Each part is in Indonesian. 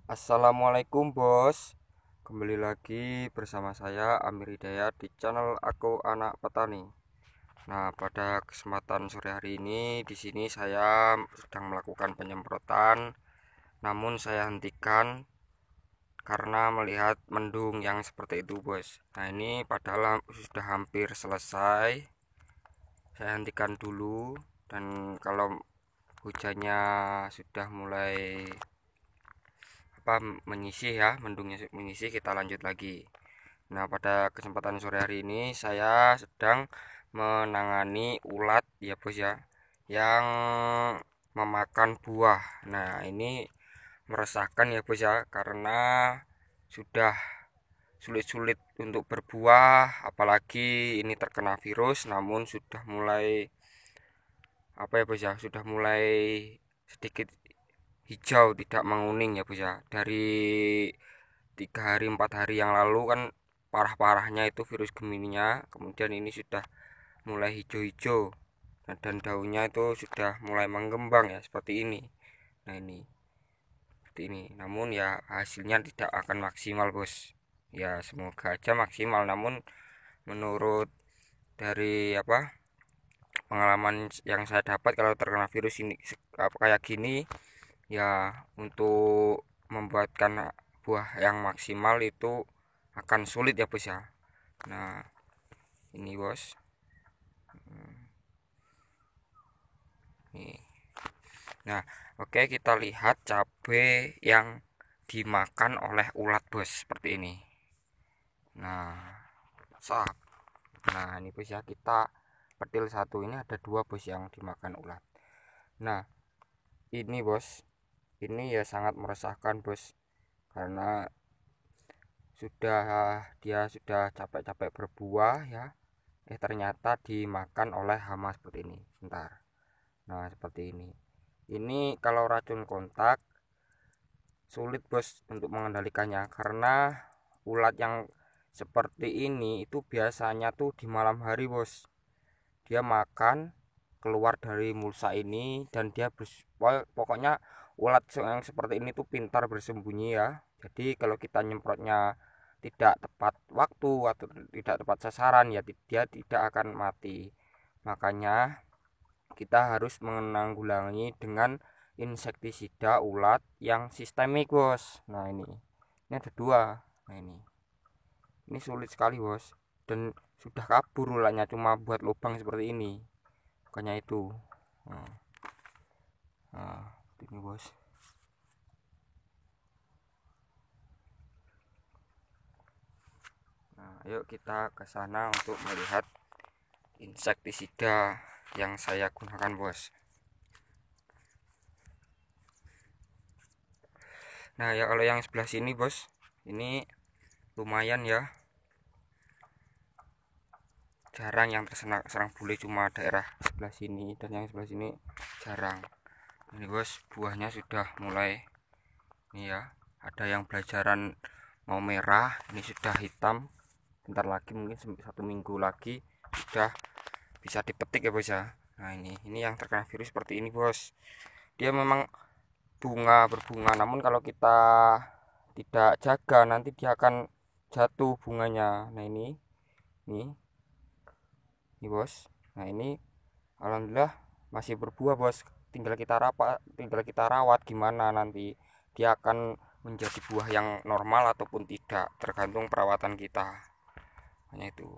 Assalamualaikum bos. Kembali lagi bersama saya Amir Hidayat di channel Aku Anak Petani. Nah, pada kesempatan sore hari ini di sini saya sedang melakukan penyemprotan, namun saya hentikan karena melihat mendung yang seperti itu, bos. Nah, ini padahal sudah hampir selesai. Saya hentikan dulu, dan kalau hujannya sudah mulai menyisih ya, mendungnya menyisih, kita lanjut lagi. Nah, pada kesempatan sore hari ini saya sedang menangani ulat ya bos ya, yang memakan buah. Nah, ini meresahkan ya bos ya, karena sudah sulit-sulit untuk berbuah, apalagi ini terkena virus, namun sudah mulai ya bos ya, sudah mulai sedikit hijau, tidak menguning ya bos ya. Dari 3 hari 4 hari yang lalu kan parah-parahnya itu virus Gemininya, kemudian ini sudah mulai hijau-hijau, dan daunnya itu sudah mulai mengembang ya, seperti ini. Nah, ini seperti ini, namun ya hasilnya tidak akan maksimal bos. Ya semoga aja maksimal, namun menurut dari pengalaman yang saya dapat, kalau terkena virus ini kayak gini ya, untuk membuatkan buah yang maksimal itu akan sulit ya bos ya. Nah, ini bos. Nih. Nah, oke, kita lihat cabai yang dimakan oleh ulat bos, seperti ini. Nah, sap. Nah, ini bos ya, kita petil satu, ini ada dua bos yang dimakan ulat. Nah, ini bos, ini ya sangat meresahkan bos, karena dia sudah capek-capek berbuah ya, ternyata dimakan oleh hama seperti ini. Bentar. Nah, seperti ini kalau racun kontak sulit bos untuk mengendalikannya, karena ulat yang seperti ini itu biasanya tuh di malam hari bos. Dia makan keluar dari mulsa ini, dan dia pokoknya ulat yang seperti ini tuh pintar bersembunyi ya. Jadi kalau kita nyemprotnya tidak tepat waktu atau tidak tepat sasaran ya, dia tidak akan mati. Makanya kita harus menanggulangi dengan insektisida ulat yang sistemik bos. Nah, ini ada dua. Nah, ini sulit sekali bos, dan sudah kabur ulatnya, cuma buat lubang seperti ini, bukannya itu. Nah, nah, ini bos. Nah, yuk kita ke sana untuk melihat insektisida yang saya gunakan bos. Nah ya, kalau yang sebelah sini bos, ini lumayan ya, jarang yang terserang serang bule, cuma daerah sebelah sini, dan yang sebelah sini jarang. Ini bos, buahnya sudah mulai, ini ya, ada yang belajaran mau merah, ini sudah hitam. Bentar lagi, mungkin 1 minggu lagi sudah bisa dipetik ya bos ya. Nah, ini yang terkena virus seperti ini bos. Dia memang berbunga, namun kalau kita tidak jaga nanti dia akan jatuh bunganya. Nah, ini ini bos. Nah, ini alhamdulillah masih berbuah bos. Tinggal kita rawat gimana nanti dia akan menjadi buah yang normal ataupun tidak, tergantung perawatan kita. Hanya itu.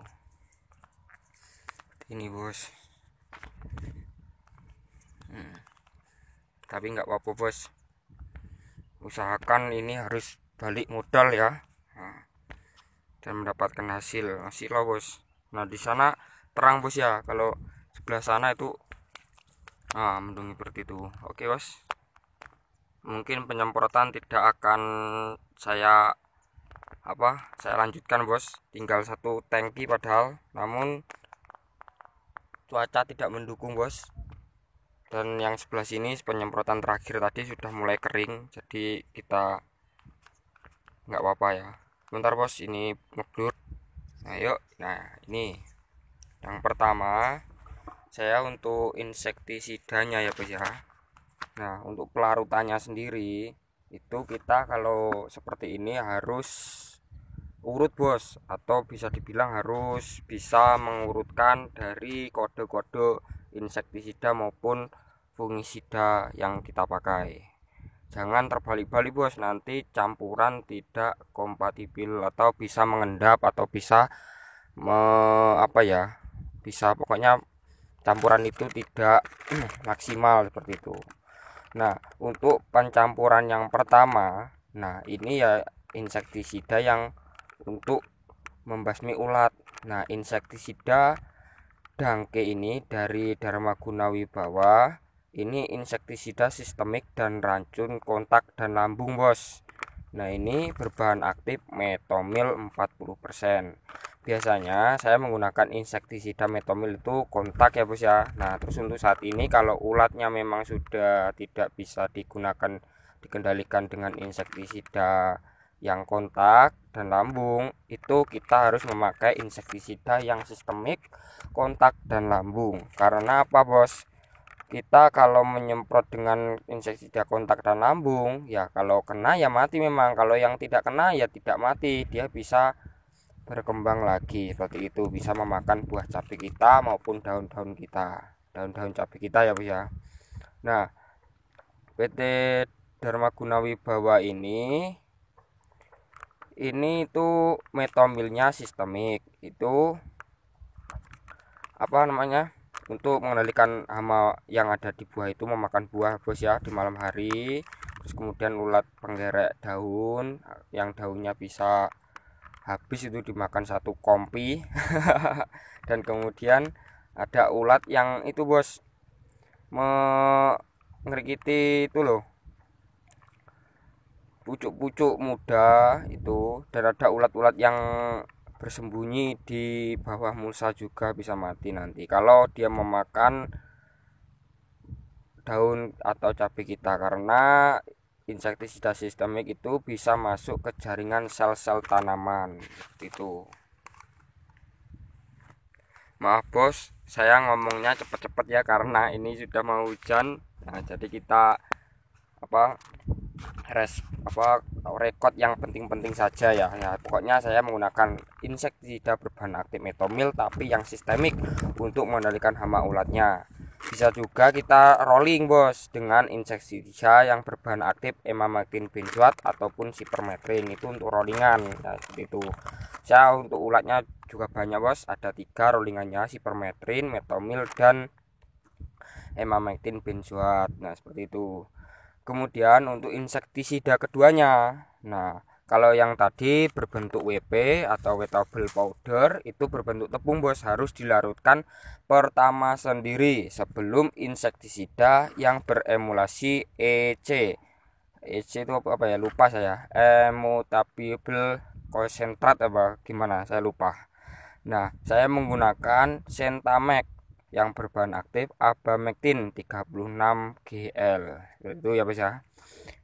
Ini bos. Tapi nggak apa-apa bos, usahakan ini harus balik modal ya. Nah, dan mendapatkan hasil lah bos. Nah, di sana terang bos ya, kalau sebelah sana itu mendung seperti itu. Oke bos, mungkin penyemprotan tidak akan saya saya lanjutkan bos, tinggal 1 tangki padahal, namun cuaca tidak mendukung bos. Dan yang sebelah sini penyemprotan terakhir tadi sudah mulai kering, jadi kita nggak apa-apa ya. Bentar bos, ini ngeblur. Nah yuk, nah ini yang pertama saya untuk insektisidanya ya bos ya. Nah, untuk pelarutannya sendiri itu kita kalau seperti ini harus urut bos, atau bisa dibilang harus bisa mengurutkan dari kode-kode insektisida maupun fungisida yang kita pakai. Jangan terbalik-balik bos, nanti campuran tidak kompatibel atau bisa mengendap atau bisa bisa pokoknya campuran itu tidak maksimal seperti itu. Nah, untuk pencampuran yang pertama, nah ini ya insektisida yang untuk membasmi ulat. Nah, insektisida Dangke ini dari Dharmaguna Wibawa. Ini insektisida sistemik dan racun kontak dan lambung, bos. Nah, ini berbahan aktif metomil 40%. Biasanya saya menggunakan insektisida metomil itu kontak ya, bos ya. Nah, terus untuk saat ini kalau ulatnya memang sudah tidak bisa dikendalikan dengan insektisida yang kontak dan lambung, itu kita harus memakai insektisida yang sistemik, kontak dan lambung. Karena apa bos? Kita kalau menyemprot dengan insektisida kontak dan lambung, ya kalau kena ya mati memang. Kalau yang tidak kena ya tidak mati, dia bisa berkembang lagi seperti itu, bisa memakan buah cabai kita maupun daun-daun kita, daun-daun cabai kita ya bos ya. Nah, PT Dharmaguna Wibawa ini itu metomilnya sistemik, itu apa namanya, untuk mengendalikan hama yang ada di buah itu memakan buah bos ya di malam hari. Terus kemudian ulat penggerek daun yang daunnya bisa habis itu dimakan satu kompi. Dan kemudian ada ulat yang itu bos ngerikiti itu loh, pucuk-pucuk muda itu, dan ada ulat-ulat yang bersembunyi di bawah mulsa juga bisa mati nanti kalau dia memakan daun atau cabai kita, karena insektisida sistemik itu bisa masuk ke jaringan sel-sel tanaman itu. Maaf bos, saya ngomongnya cepet-cepet ya karena ini sudah mau hujan. Nah, jadi kita rekod yang penting-penting saja ya. Pokoknya saya menggunakan insektisida berbahan aktif metomil tapi yang sistemik untuk mengendalikan hama ulatnya. Bisa juga kita rolling bos dengan insektisida yang berbahan aktif emamectin benzoat ataupun sipermetrin, itu untuk rollingan. Nah, seperti itu. Saya untuk ulatnya juga banyak bos, ada 3 rollingannya, sipermetrin, metomil dan emamectin benzoat. Nah, seperti itu. Kemudian untuk insektisida keduanya, nah kalau yang tadi berbentuk WP atau wettable powder itu berbentuk tepung bos, harus dilarutkan pertama sendiri sebelum insektisida yang beremulasi EC. EC itu apa ya, lupa saya, emulsifiable concentrate apa gimana saya lupa. Nah, saya menggunakan Sentamek yang berbahan aktif abamectin 36 GL itu ya bos ya.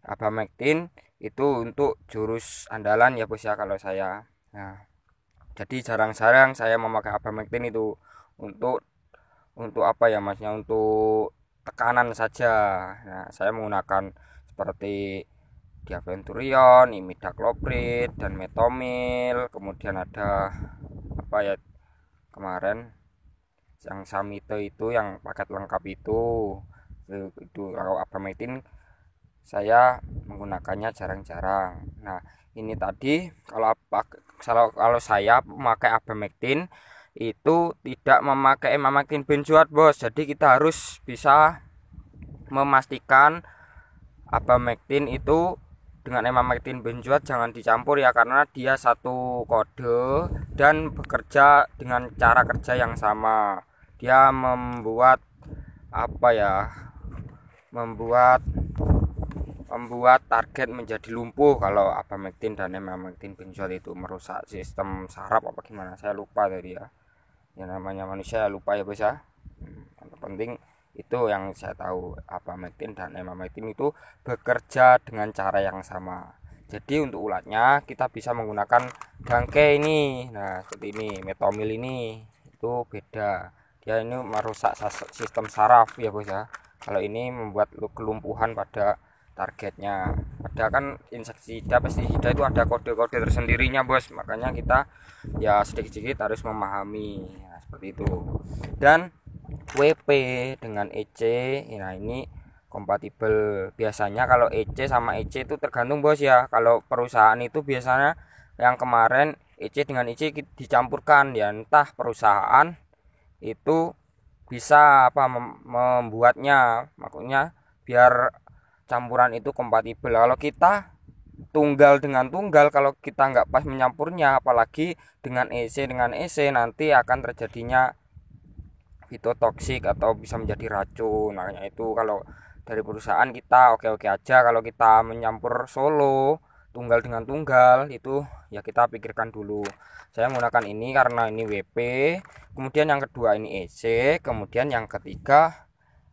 Abamectin itu untuk jurus andalan ya bos ya kalau saya. Nah, jadi jarang-jarang saya memakai abamectin itu untuk apa ya masnya, untuk tekanan saja. Nah, saya menggunakan seperti diaventurion, imidacloprid dan metomil. Kemudian ada apa ya kemarin yang Samito itu yang paket lengkap itu kalau abamectin saya menggunakannya jarang-jarang. Nah, ini tadi kalau saya memakai abamectin itu tidak memakai emamectin benzoat bos, jadi kita harus bisa memastikan abamectin itu dengan emamectin benzoat jangan dicampur ya, karena dia satu kode dan bekerja dengan cara kerja yang sama. Dia membuat membuat target menjadi lumpuh kalau abamectin dan emamectin benzoat itu merusak sistem saraf apa gimana saya lupa tadi ya. Yang namanya manusia lupa ya bos ya. Yang penting itu yang saya tahu, abamectin dan emamectin itu bekerja dengan cara yang sama. Jadi untuk ulatnya kita bisa menggunakan Dangke ini. Nah, seperti ini, metomil ini itu beda. Dia ini merusak sistem saraf ya bos ya. Kalau ini membuat kelumpuhan pada targetnya. ada kan insektisida, pestisida itu ada kode-kode tersendirinya bos, makanya kita ya sedikit-sedikit harus memahami. Nah, seperti itu. Dan WP dengan EC, nah ini kompatibel. Biasanya kalau EC sama EC itu tergantung bos ya. Kalau perusahaan itu biasanya yang kemarin EC dengan EC dicampurkan ya, entah perusahaan itu bisa apa membuatnya, makanya biar campuran itu kompatibel. Kalau kita tunggal dengan tunggal, kalau kita nggak pas menyampurnya, apalagi dengan EC nanti akan terjadinya fitotoksik atau bisa menjadi racun. Makanya itu kalau dari perusahaan kita oke-oke aja, kalau kita menyampur solo tunggal dengan tunggal itu ya kita pikirkan dulu. Saya menggunakan ini karena ini WP, kemudian yang kedua ini EC, kemudian yang ketiga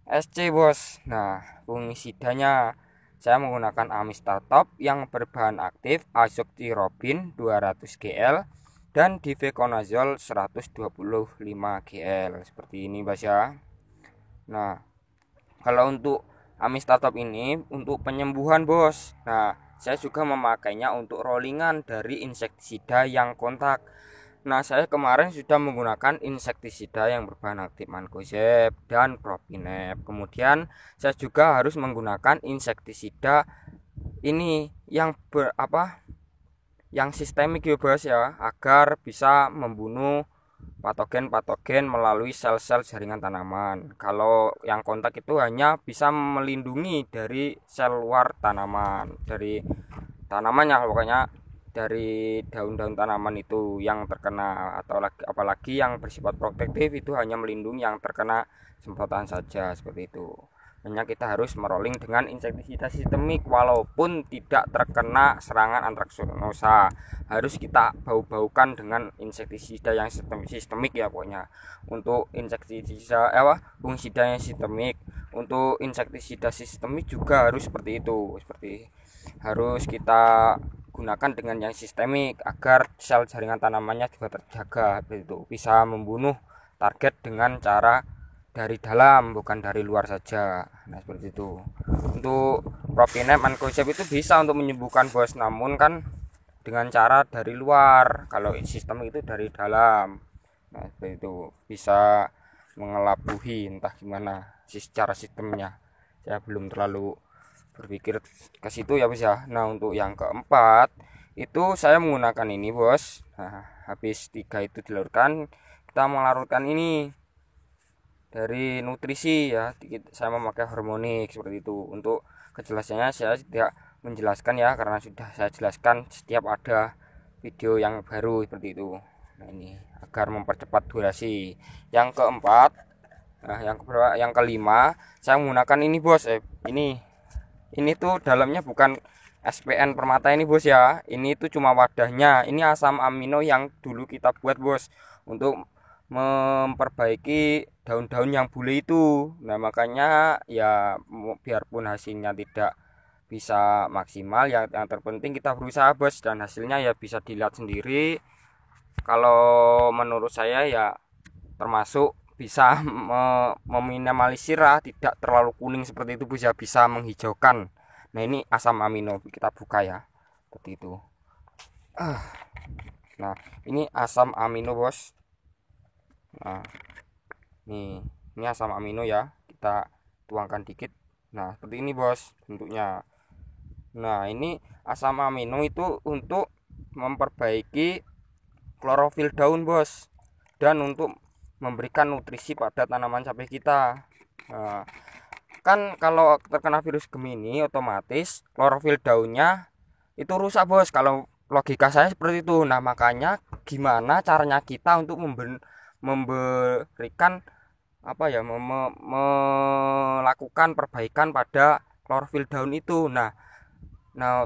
SC bos. Nah, fungisidanya saya menggunakan Amistatop yang berbahan aktif azoxystrobin 200 gl dan difeconazole 125 gl, seperti ini bos ya. Nah, kalau untuk Amistatop ini untuk penyembuhan bos. Nah, saya juga memakainya untuk rollingan dari insektisida yang kontak. Nah, saya kemarin sudah menggunakan insektisida yang berbahan aktif mancozeb dan propinep. Kemudian saya juga harus menggunakan insektisida ini yang yang sistemik ya bos ya, agar bisa membunuh patogen-patogen melalui sel-sel jaringan tanaman. Kalau yang kontak itu hanya bisa melindungi dari sel luar tanaman, dari tanamannya pokoknya, dari daun-daun tanaman itu yang terkena, atau apalagi yang bersifat protektif itu hanya melindungi yang terkena semprotan saja, seperti itu. Hanya kita harus merolling dengan insektisida sistemik walaupun tidak terkena serangan antraknosa. Harus kita bau-baukan dengan insektisida yang sistemik ya pokoknya. Untuk insektisida fungisida yang sistemik, untuk insektisida sistemik juga harus seperti itu. Seperti harus kita gunakan dengan yang sistemik agar sel jaringan tanamannya juga terjaga, begitu. Bisa membunuh target dengan cara dari dalam, bukan dari luar saja. Nah, seperti itu. Untuk propinep mancozeb itu bisa untuk menyembuhkan bos, namun kan dengan cara dari luar. Kalau sistem itu dari dalam. Nah, seperti itu. Bisa mengelabuhi entah gimana secara sistemnya. Saya belum terlalu berpikir ke situ ya bos ya. Nah, untuk yang keempat itu saya menggunakan ini bos. Nah, habis 3 itu diluruskan, kita melarutkan ini dari nutrisi ya. Saya memakai hormonik seperti itu. Untuk kejelasannya saya tidak menjelaskan ya, karena sudah saya jelaskan setiap ada video yang baru seperti itu. Nah, ini agar mempercepat durasi. Yang keempat, nah yang kelima saya menggunakan ini bos. Ini tuh dalamnya bukan SPN Permata ini bos ya. Ini tuh cuma wadahnya. Ini asam amino yang dulu kita buat bos untuk memperbaiki daun-daun yang bule itu. Nah, makanya ya biarpun hasilnya tidak bisa maksimal, yang terpenting kita berusaha bos, dan hasilnya ya bisa dilihat sendiri. Kalau menurut saya ya termasuk bisa meminimalisir tidak terlalu kuning seperti itu bos ya, bisa menghijaukan. Nah, ini asam amino, kita buka ya seperti itu. Nah, ini asam amino bos. Nah, ini asam amino ya, kita tuangkan dikit. Nah, seperti ini bos bentuknya. Nah, ini asam amino itu untuk memperbaiki klorofil daun bos, dan untuk memberikan nutrisi pada tanaman cabai kita. Nah, kan kalau terkena virus Gemini otomatis klorofil daunnya itu rusak bos, kalau logika saya seperti itu. Nah, makanya gimana caranya kita untuk memberikan melakukan perbaikan pada klorofil daun itu. Nah,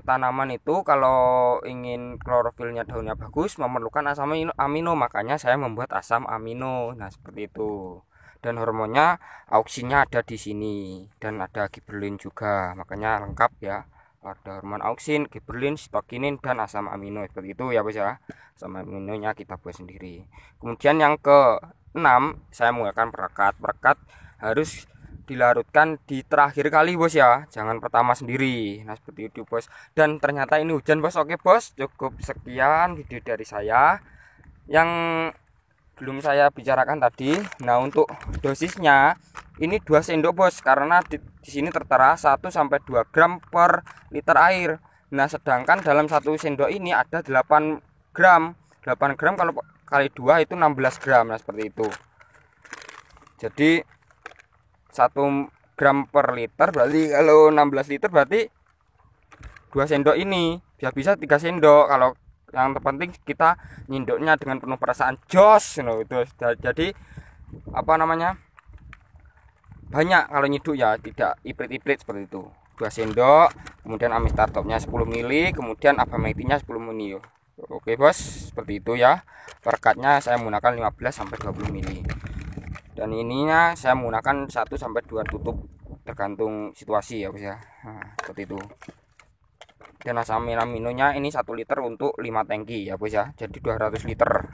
tanaman itu kalau ingin klorofilnya daunnya bagus memerlukan asam amino, makanya saya membuat asam amino. Nah, seperti itu. Dan hormonnya auksinnya ada di sini, dan ada giberlin juga, makanya lengkap ya. Ada hormon auksin, giberlin, sitokinin, dan asam amino seperti itu ya bos ya. Asam aminonya kita buat sendiri. Kemudian yang ke 6 saya menggunakan perekat. Perekat harus dilarutkan di terakhir kali bos ya, jangan pertama sendiri. Nah seperti itu bos, dan ternyata ini hujan bos. Oke bos, cukup sekian video dari saya yang belum saya bicarakan tadi. Nah untuk dosisnya ini 2 sendok bos, karena di sini tertera 1 sampai 2 gram per liter air. Nah sedangkan dalam 1 sendok ini ada 8 gram. 8 gram kalau kali 2 itu 16 gram. Nah seperti itu. Jadi 1 gram per liter berarti kalau 16 liter berarti 2 sendok ini. Ya bisa 3 sendok. Kalau yang terpenting kita nyindoknya dengan penuh perasaan jos itu. Jadi apa namanya, banyak kalau nyiduk ya, tidak iprit-iprit seperti itu. 2 sendok, kemudian amis tartopnya 10 ml, kemudian abamectinnya 10 ml. Oke bos, seperti itu ya. Perekatnya saya menggunakan 15 sampai 20 ml. Dan ininya saya menggunakan 1 sampai 2 tutup tergantung situasi ya bos ya. Nah, seperti itu. Dan asam aminonya ini 1 liter untuk 5 tangki ya bos ya, jadi 200 liter.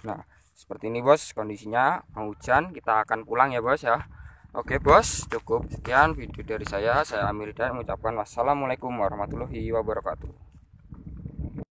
Nah seperti ini bos kondisinya, mau hujan kita akan pulang ya bos ya. Oke bos, cukup sekian video dari saya Amir dan mengucapkan wassalamualaikum warahmatullahi wabarakatuh.